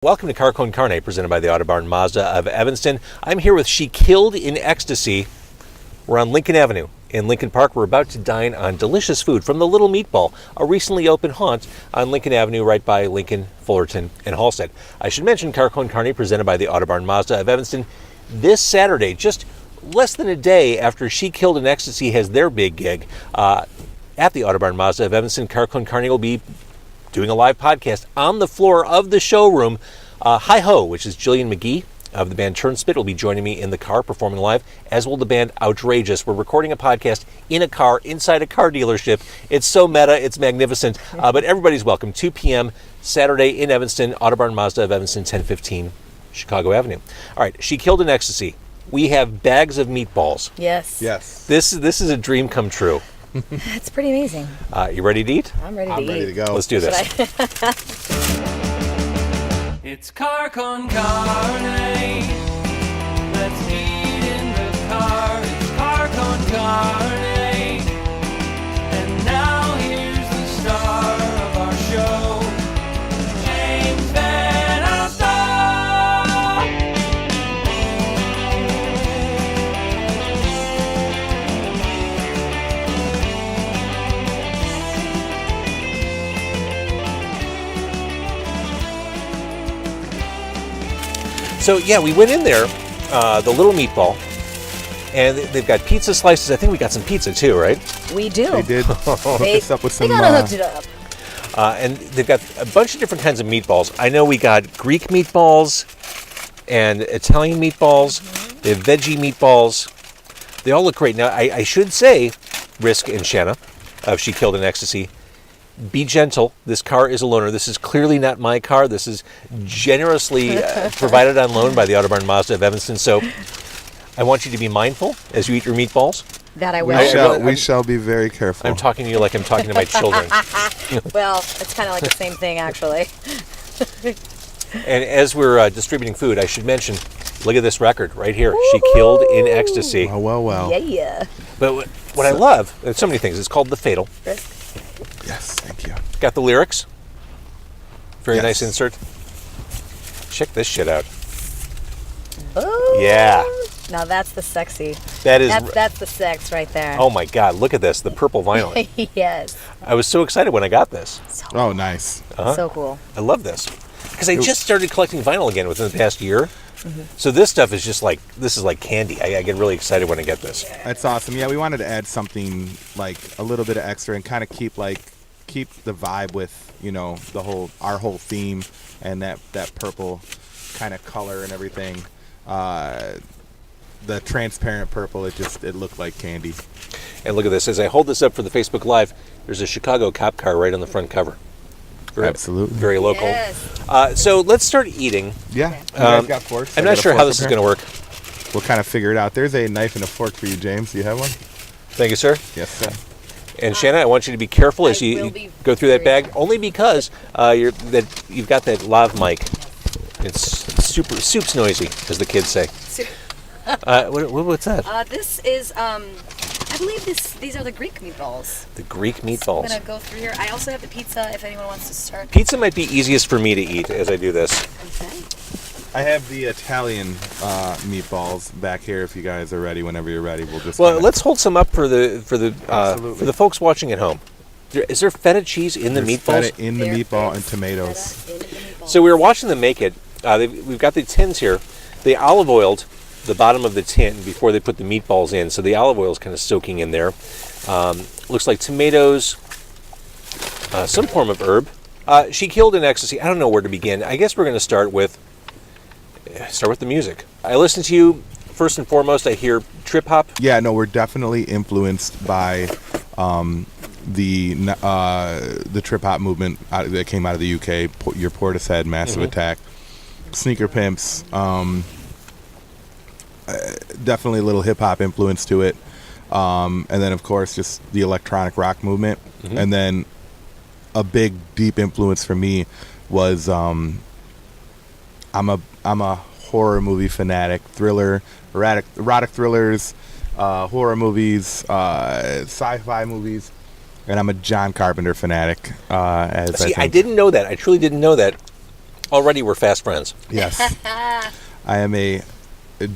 Welcome to Con Carne, presented by the Autobarn Mazda of Evanston. I'm here with She Killed in Ecstasy. We're on Lincoln Avenue in Lincoln Park. We're about to dine on delicious food from the Little Meatball, a recently opened haunt on Lincoln Avenue right by Lincoln, Fullerton, and Halstead. I should mention Con Carne, presented by the Autobarn Mazda of Evanston. This Saturday, just less than a day after She Killed in Ecstasy has their big gig at the Autobarn Mazda of Evanston, Con Carne will be doing a live podcast on the floor of the showroom. Hi-Ho, which is Jillian McGee of the band Turnspit, will be joining me in the car performing live, as will the band Outrageous. We're recording a podcast in a car, inside a car dealership. It's so meta, it's magnificent, but everybody's welcome. 2 p.m. Saturday in Evanston, Autobarn Mazda of Evanston, 1015 Chicago Avenue. All right, She Killed in Ecstasy. We have bags of meatballs. Yes. Yes. This is a dream come true. It's pretty amazing. You ready to eat? I'm ready to eat. I'm ready to go. Let's do this. It's Con Carne. Let's eat in the car. It's Con Carne. And now here's the star of our show, James Van Alstyne. So yeah, we went in there, the Little Meatball, and they've got pizza slices. I think we got some pizza too, right? We do. They did hook us up with some. They gotta hook it up. And they've got a bunch of different kinds of meatballs. I know we got Greek meatballs and Italian meatballs. They have veggie meatballs. They all look great. Now, I should say, Risk and Shana of She Killed in Ecstasy, be gentle. This car is a loaner. This is clearly not my car. This is generously provided on loan by the Autobarn Mazda of Evanston. So I want you to be mindful as you eat your meatballs. That I will. We shall be very careful. I'm talking to you like I'm talking to my children. Well, it's kind of like the same thing, actually. And as we're distributing food, I should mention, look at this record right here. She Killed in Ecstasy. Well. Yeah. But what I love, there's so many things. It's called The Fatal. Risk. Yes, thank you. Got the lyrics. Very Yes. nice insert. Check this shit out. Oh. Yeah. Now that's the sexy. That is. That's the sex right there. Oh my God! Look at this. The purple vinyl. Yes. I was so excited when I got this. Oh, nice. So cool. I love this because I just started collecting vinyl again within the past year. So this stuff is just like, this is like candy. I get really excited when I get this. That's awesome. Yeah, we wanted to add something like a little bit of extra and kind of keep the vibe with, you know, our whole theme and that purple kind of color and everything. The transparent purple, it looked like candy. And look at this. As I hold this up for the Facebook Live, there's a Chicago cop car right on the front cover. Absolutely. Very local. Yes. So let's start eating. Yeah. You guys got forks? I'm I not got a sure how fork this is up going to work. here. We'll kind of figure it out. There's a knife and a fork for you, James. Do you have one? Thank you, sir. Yes, sir. And Shana, I want you to be careful as I you will be go through that very bag, only because you've got that lav mic. It's soup's noisy, as the kids say. What's that? This is I believe these are the Greek meatballs. The Greek I'm meatballs. gonna go through here. I also have the pizza if anyone wants to start. Pizza might be easiest for me to eat as I do this. Okay. I have the Italian meatballs back here. If you guys are ready, whenever you're ready, we'll just. Well, kinda- let's hold some up for the Absolutely. folks watching at home. Is there feta cheese in the There's meatballs? feta in the There meatball is and tomatoes. feta in the meatballs. So we were watching them make it. We've got the tins here. They olive oiled the bottom of the tin before they put the meatballs in. So the olive oil is kind of soaking in there. Looks like tomatoes, some form of herb. She Killed in Ecstasy. I don't know where to begin. I guess we're going to start with the music. I listen to you first and foremost. I hear trip hop. Yeah, no, we're definitely influenced by the trip hop movement that came out of the UK. Your Portishead, Massive Attack, Sneaker Pimps. Definitely a little hip hop influence to it, and then of course just the electronic rock movement, and then a big deep influence for me was I'm a horror movie fanatic, erotic thrillers, horror movies, sci-fi movies, and I'm a John Carpenter fanatic. See, I didn't know that. I truly didn't know that. Already we're fast friends. Yes. I am a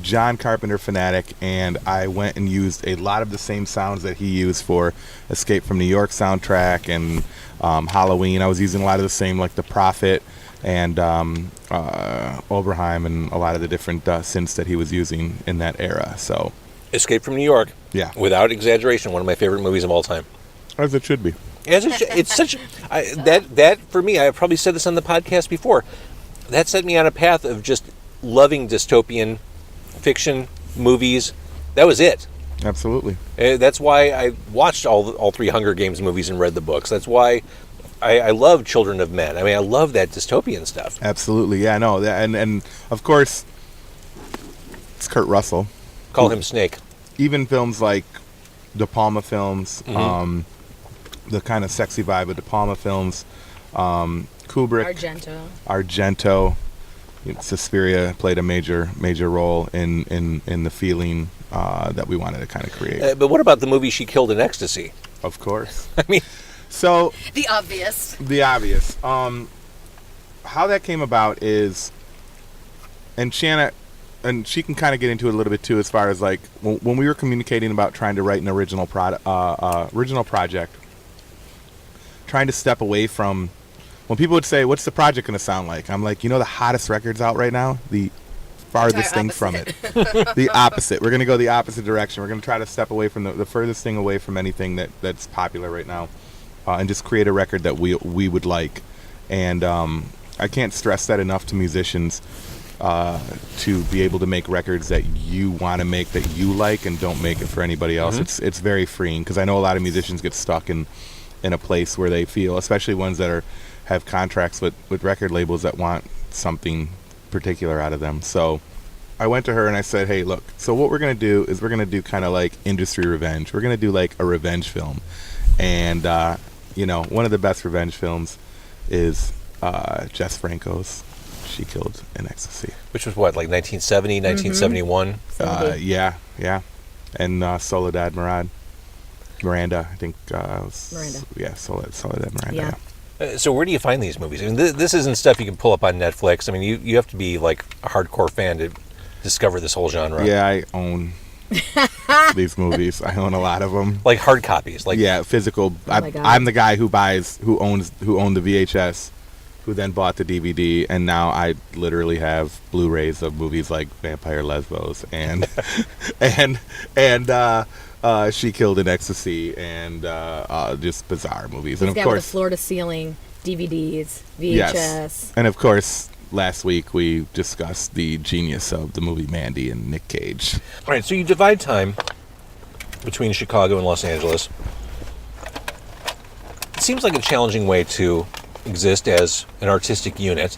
John Carpenter fanatic, and I went and used a lot of the same sounds that he used for Escape from New York soundtrack and Halloween. I was using a lot of the same, like The Prophet and Oberheim and a lot of the different synths that he was using in that era. So, Escape from New York. Yeah. Without exaggeration, one of my favorite movies of all time. as it should be. It's such that for me. I've probably said this on the podcast before. That set me on a path of just loving dystopian fiction movies. That was it. Absolutely. That's why I watched all three Hunger Games movies and read the books. That's why I love Children of Men. I mean, I love that dystopian stuff. Absolutely. Yeah. No. And of course, it's Kurt Russell. Call him Snake. Even films like De Palma films, Mm-hmm. the kind of sexy vibe of De Palma films, Kubrick, Argento, Suspiria played a major role in the feeling that we wanted to kind of create. But what about the movie She Killed in Ecstasy? Of course. I mean, So The obvious. the obvious. How that came about is, and Shana, and she can kind of get into it a little bit too, as far as like when we were communicating about trying to write an original project, trying to step away from when people would say, "What's the project going to sound like?" I'm like, the hottest records out right now, the farthest thing from it, the opposite. We're going to go the opposite direction. We're going to try to step away from the furthest thing away from anything that's popular right now, and just create a record that we would like. And I can't stress that enough to musicians, to be able to make records that you want to make, that you like, and don't make it for anybody else. Mm-hmm. It's very freeing, because I know a lot of musicians get stuck in a place where they feel, especially ones that have contracts with record labels that want something particular out of them. So I went to her and I said, hey, look, so what we're going to do is we're going to do kind of like industry revenge. We're going to do like a revenge film. And, one of the best revenge films is Jess Franco's She Killed in Ecstasy. which was what, like 1970, 1971? Yeah. And Soledad Miranda, I think. Miranda. Yeah, Soledad Miranda. Yeah. So where do you find these movies? I mean, this isn't stuff you can pull up on Netflix. I mean, you have to be like a hardcore fan to discover this whole genre. Yeah, I own these movies. I own a lot of them. Like hard copies. Like Yeah, physical. my God. I'm the guy who owned the VHS, who then bought the DVD, and now I literally have Blu-rays of movies like Vampire Lesbos and She Killed in Ecstasy, and just bizarre movies. And He's of got course, the floor to ceiling DVDs, VHS. yes, and of course, last week we discussed the genius of the movie Mandy and Nick Cage. All right, so you divide time between Chicago and Los Angeles. It seems like a challenging way to exist as an artistic unit,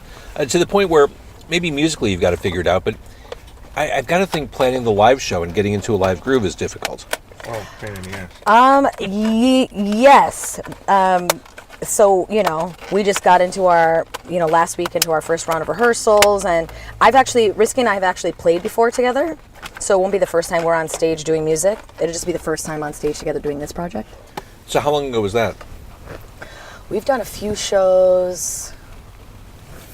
to the point where maybe musically you've got to figure it out, but I've got to think planning the live show and getting into a live groove is difficult. Oh, pain in the ass. Yes. So, we just got into our, last week into our first round of rehearsals, and Risky and I have actually played before together, so it won't be the first time we're on stage doing music. It'll just be the first time on stage together doing this project. So how long ago was that? We've done a few shows,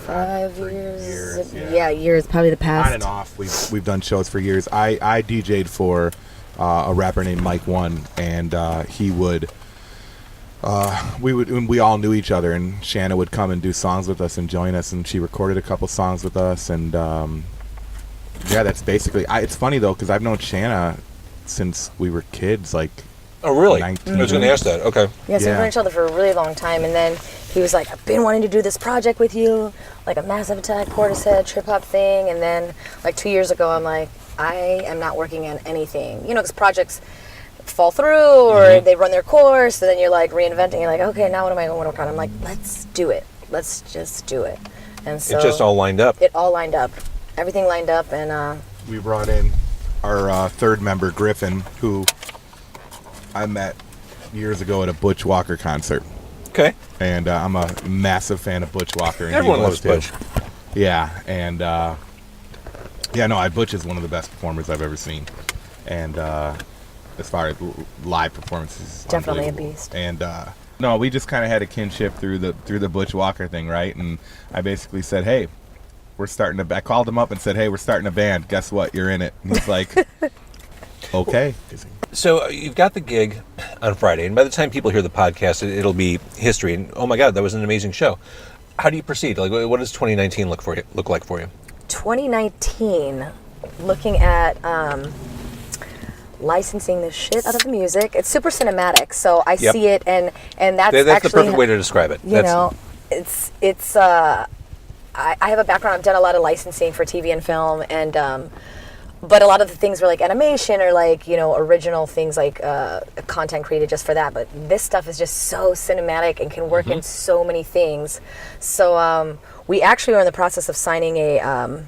5 years. years, yeah. Yeah, years, probably the past. On and off, we've done shows for years. I DJ'd for a rapper named Mike One, and he would. We all knew each other, and Shana would come and do songs with us and join us, and she recorded a couple songs with us, and that's basically. It's funny though, because I've known Shana since we were kids, like. Oh, really? 19. I was going to ask that. Okay. Yeah, so we've Yeah. known each other for a really long time, and then he was like, I've been wanting to do this project with you, like a Massive Attack, Portishead, trip-hop thing, and then like 2 years ago, I'm like, I am not working on anything. Because projects fall through, or they run their course, and then you're like reinventing, you're like, okay, now what am I going to work on? I'm like, let's do it. Let's just do it. And so It just all lined up. it all lined up. Everything lined up, and We brought in our third member, Griffin, who I met years ago at a Butch Walker concert. Okay. And I'm a massive fan of Butch Walker. And Everyone he loves was too. Butch. Yeah, and Butch is one of the best performers I've ever seen. And as far as live performances, Definitely a unbelievable. beast. And No, we just kind of had a kinship through the Butch Walker thing, right? And I basically said, hey, we're starting I called him up and said, hey, we're starting a band. Guess what? You're in it. And he's like, okay. So you've got the gig on Friday, and by the time people hear the podcast, it'll be history. And oh my God, that was an amazing show. How do you proceed? Like, what does 2019 look like for you? 2019, looking at licensing the shit out of the music. It's super cinematic, so I see it, and that's that's actually the perfect way to describe it. It's I have a background. I've done a lot of licensing for TV and film, and but a lot of the things were like animation or like, original things like content created just for that. But this stuff is just so cinematic and can work in so many things. So we actually are in the process of signing a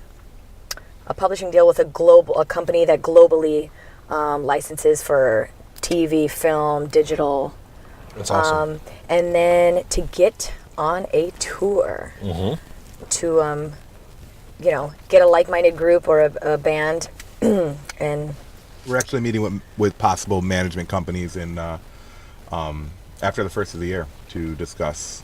publishing deal with a company that globally licenses for TV, film, digital. That's awesome. And then to get on a tour to, get a like-minded group or a band. And we're actually meeting with possible management companies in after the first of the year to discuss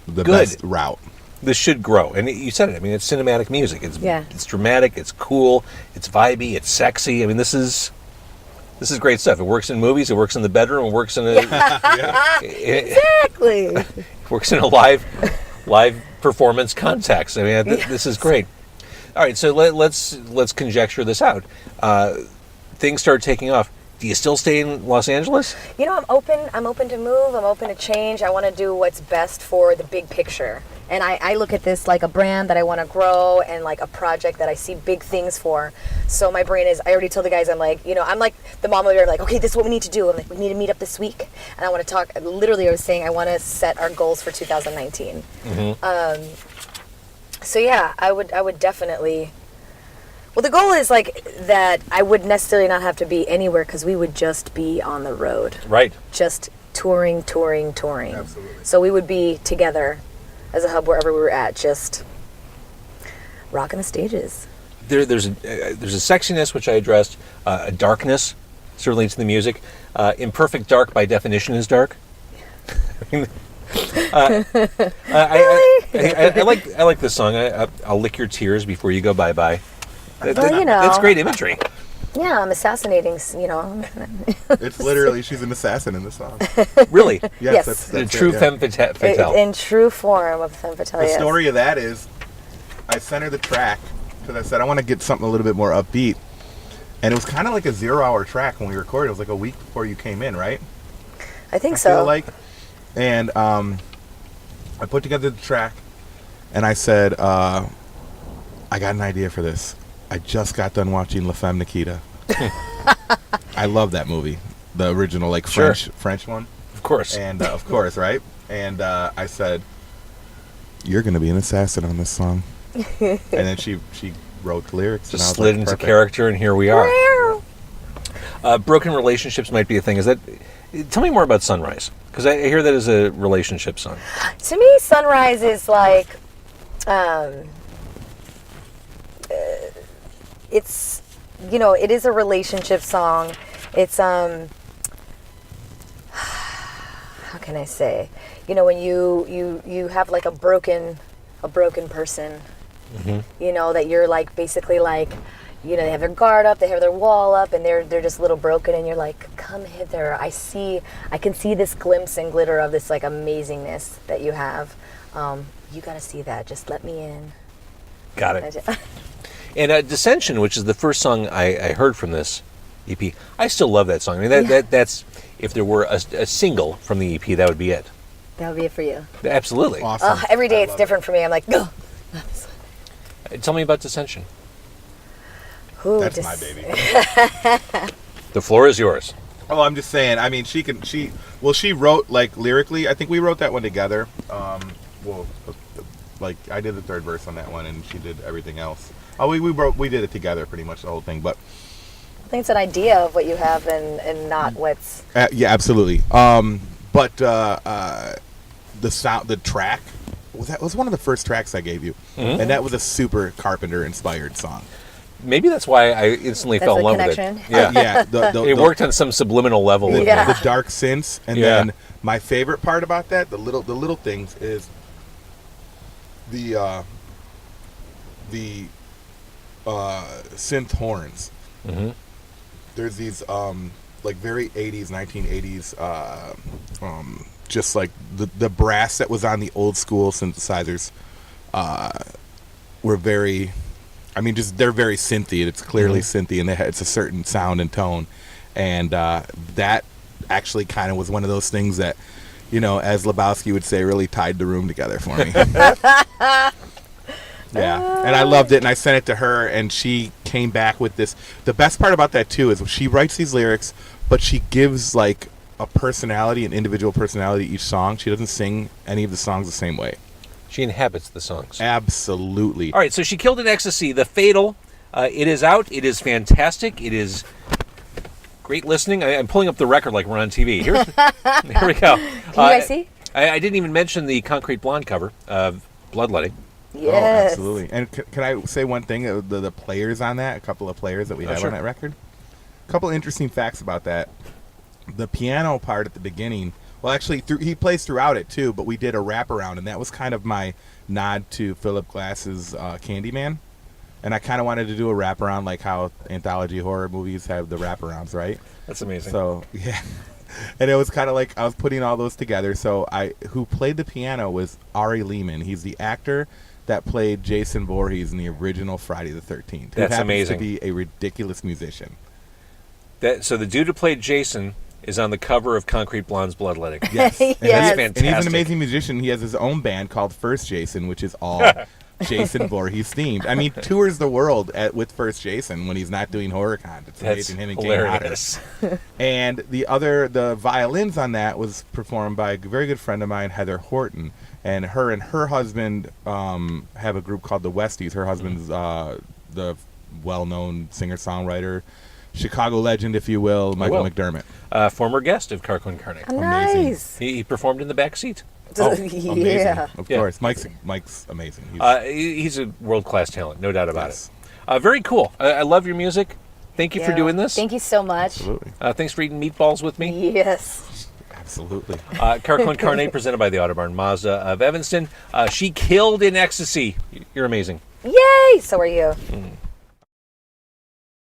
the best route. This should grow, and you said it. I mean, it's cinematic music. It's dramatic. It's cool. It's vibey. It's sexy. I mean, this is This is great stuff. It works in movies. It works in the bedroom. It works in a exactly. It works in a live performance context. I mean, this is great. All right, so let's conjecture this out. Things start taking off. Do you still stay in Los Angeles? You know, I'm open to move. I'm open to change. I want to do what's best for the big picture. And I look at this like a brand that I want to grow and like a project that I see big things for. So my brain is, I already told the guys, I'm like the mom over there, like, okay, this is what we need to do. I'm like, we need to meet up this week. And I want to talk, literally I was saying I want to set our goals for 2019. Mm-hmm. So yeah, I would definitely, well, the goal is like that I would necessarily not have to be anywhere because we would just be on the road. Right. Just touring. Absolutely. So we would be together as a hub wherever we were at, just rocking the stages. There's a sexiness, which I addressed, a darkness, certainly to the music. Imperfect dark, by definition, is dark. Really? I like this song. I'll lick your tears before you go bye-bye. That's great imagery. Yeah, I'm assassinating, It's literally, she's an assassin in the song. Really? Yes. That's a true femme fatale. In true form of femme fatale. The story of that is, I sent her the track, because I said, I want to get something a little bit more upbeat. And it was kind of like a 0-hour track when we recorded. It was like a week before you came in, right? I think so. Feel like. And I put together the track, and I said, I got an idea for this. I just got done watching La Femme Nikita. I love that movie, the original, like French one. Of course. And of course, right? And I said, "You're going to be an assassin on this song." And then she wrote the lyrics. Just and slid into character, and here we are. Broken relationships might be a thing. Tell me more about Sunrise, because I hear that as a relationship song. To me, Sunrise is like, it's, it is a relationship song. It's, how can I say? When you have like a broken person, mm-hmm. That you're like, basically like, they have their guard up, they have their wall up, and they're just a little broken, and you're like, come hither. I can see this glimpse and glitter of this like amazingness that you have. You got to see that. Just let me in. Got it. And Dissension, which is the first song I heard from this EP, I still love that song. I mean, that's if there were a single from the EP, that would be it. That would be it for you. Absolutely. Awesome. Every day it's different for me. I'm like, go. Tell me about Dissension. Ooh, that's my baby. The floor is yours. Oh, I'm just saying. I mean, she wrote like lyrically. I think we wrote that one together. Like I did the third verse on that one, and she did everything else. Oh, we did it together, pretty much the whole thing. But I think it's an idea of what you have and not what's. Yeah, absolutely. But the track was one of the first tracks I gave you, mm-hmm. and that was a super Carpenter inspired song. maybe that's why I instantly That's fell in the love connection? with it. Yeah. It worked on some subliminal level. the, with Yeah. me. the dark synths, and then my favorite part about that, the little things, is the synth horns. Mm-hmm. There's these like very 80s, 1980s, just like the brass that was on the old school synthesizers were very, I mean, just they're very synthy. It's clearly synthy, and it's a certain sound and tone, and that actually kind of was one of those things that, you know, as Lebowski would say, really tied the room together for me. Yeah, and I loved it, and I sent it to her, and she came back with this. The best part about that, too, is she writes these lyrics, but she gives, like, a personality, an individual personality to each song. She doesn't sing any of the songs the same way. She inhabits the songs. Absolutely. All right, so She Killed in Ecstasy, The Fatal. It is out. It is fantastic. It is great listening. I'm pulling up the record like we're on TV. Here we go. Can you guys see? I didn't even mention the Concrete Blonde cover of Bloodletting. Oh, Yes. absolutely. And can I say one thing? The players on that, a couple of players that we have sure. on that record. A couple interesting facts about that. The piano part at the beginning, well, actually, he plays throughout it, too, but we did a wraparound, and that was kind of my nod to Philip Glass's Candyman. And I kind of wanted to do a wraparound like how anthology horror movies have the wraparounds, right? That's amazing. So, yeah. And it was kind of like I was putting all those together. So who played the piano was Ari Lehman. He's the actor that played Jason Voorhees in the original Friday the 13th. That's who happens amazing. To be a ridiculous musician. So the dude who played Jason is on the cover of Concrete Blonde's Bloodletting. Yes. Yes. And That's he's fantastic. an amazing musician. He has his own band called First Jason, which is all Jason Voorhees themed. I mean, tours the world with First Jason when he's not doing HorrorCon. It's That's amazing. Him and Kane Hodder. hilarious. And the violins on that was performed by a very good friend of mine, Heather Horton. And her husband have a group called the Westies. Her husband's the well-known singer-songwriter, Chicago legend, if you will, Michael will. McDermott. Former guest of Con Carne. Nice. He performed in the back seat. Amazing. Yeah. Of Yeah. course. Mike's amazing. He's a world-class talent, no doubt about Yes. it. Very cool. I love your music. Thank you for Yeah. doing this. Thank you so much. Absolutely. Thanks for eating meatballs with me. Absolutely. Yes. Con Carne, presented by the Autobarn Mazda of Evanston. She Killed in Ecstasy. You're amazing. Yay! So are you.